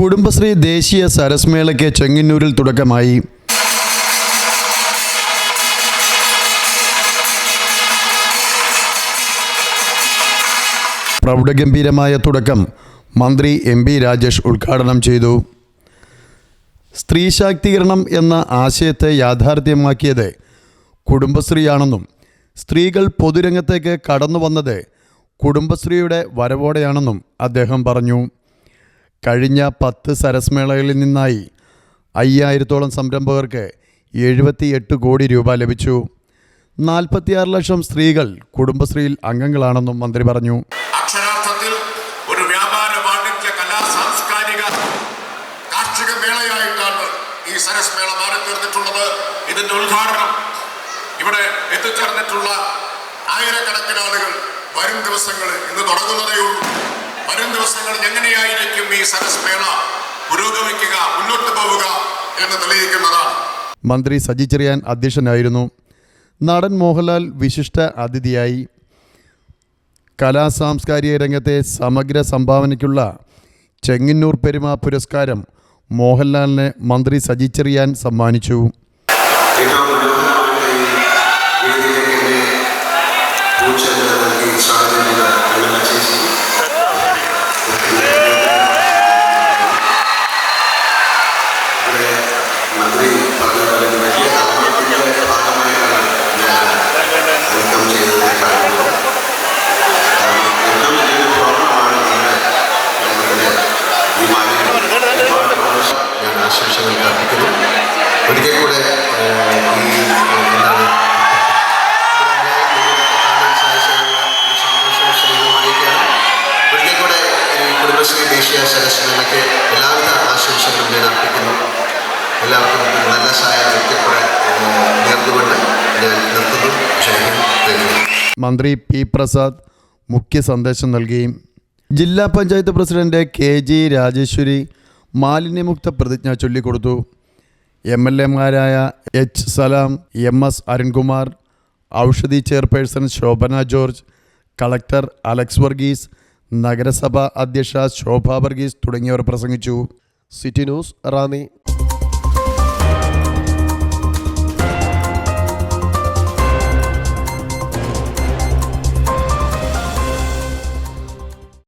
കുടുംബശ്രീ ദേശീയ സരസ്മേളയ്ക്ക് ചെങ്ങന്നൂരിൽ തുടക്കമായി. പ്രൗഢഗംഭീരമായ തുടക്കം മന്ത്രി MP രാജേഷ് ഉദ്ഘാടനം ചെയ്തു. സ്ത്രീ ശാക്തീകരണം എന്ന ആശയത്തെ യാഥാർത്ഥ്യമാക്കിയത് കുടുംബശ്രീയാണെന്നും സ്ത്രീകൾ പൊതുരംഗത്തേക്ക് കടന്നു വന്നത് കുടുംബശ്രീയുടെ വരവോടെയാണെന്നും അദ്ദേഹം പറഞ്ഞു. കഴിഞ്ഞ 10 സരസ്മേളകളിൽ നിന്നായി 5000-ഓളം സംരംഭകർക്ക് 78 കോടി രൂപ ലഭിച്ചു. 46 ലക്ഷം സ്ത്രീകൾ കുടുംബശ്രീയിൽ അംഗങ്ങളാണെന്നും മന്ത്രി പറഞ്ഞു. അക്ഷരാർത്ഥത്തിൽ ഒരു വ്യാപാര വാണിജ്യ കലാ സാംസ്കാരിക കാർഷിക മേളയായിട്ടാണ് ഈ സരസ്മേള മാറിത്തീർന്നിട്ടുള്ളത്. ഇതിന്റെ ഉദ്ഘാടനം ഇവിടെ എത്തിച്ചേർന്നിട്ടുള്ള ആയിരക്കണക്കിന് ആളുകൾ വരും ദിവസങ്ങളിൽ ഇന്ന് തുടങ്ങുന്നതേ ഉള്ളൂ. വരും ദിവസങ്ങളിൽ എങ്ങനെയായിരിക്കും ഈ സരസ്മേള പുരോഗമിക്കുക, മുന്നോട്ട് പോവുക എന്ന് തെളിയിക്കുന്നതാണ്. മന്ത്രി സജി ചെറിയാൻ അധ്യക്ഷനായിരുന്നു. നടൻ മോഹൻലാൽ വിശിഷ്ട അതിഥിയായി. കലാ സാംസ്കാരിക രംഗത്തെ സമഗ്ര സംഭാവനയ്ക്കുള്ള ചെങ്ങന്നൂർ പെരുമ പുരസ്കാരം മോഹൻലാലിന് മന്ത്രി സജി ചെറിയാൻ സമ്മാനിച്ചു. ഒരിക്കൽ കൂടെ കുടുംബശ്രീ ദേശീയ സരസ്മേളയ്ക്ക് എല്ലാവിധ ആശംസകളും ഞാൻ അർപ്പിക്കുന്നു. എല്ലാവർക്കും നല്ല സഹായം ഒരിക്കൽ കൂടെ നേർന്നുകൊണ്ട് ഞാൻ നിർത്തുന്നു. മന്ത്രി P. പ്രസാദ് മുഖ്യ സന്ദേശം നൽകി. ജില്ലാ പഞ്ചായത്ത് പ്രസിഡന്റ് KG രാജേശ്വരി മാലിന്യമുക്ത പ്രതിജ്ഞ ചൊല്ലിക്കൊടുത്തു. MLA-മാരായ H. Salam, MS. Arunkumar, Oushadhi chairperson Shobhana George, collector Alex Varghese, നഗരസഭ അധ്യക്ഷ ശോഭ വർഗീസ് തുടങ്ങിയവർ പ്രസംഗിച്ചു. City news, Ranni.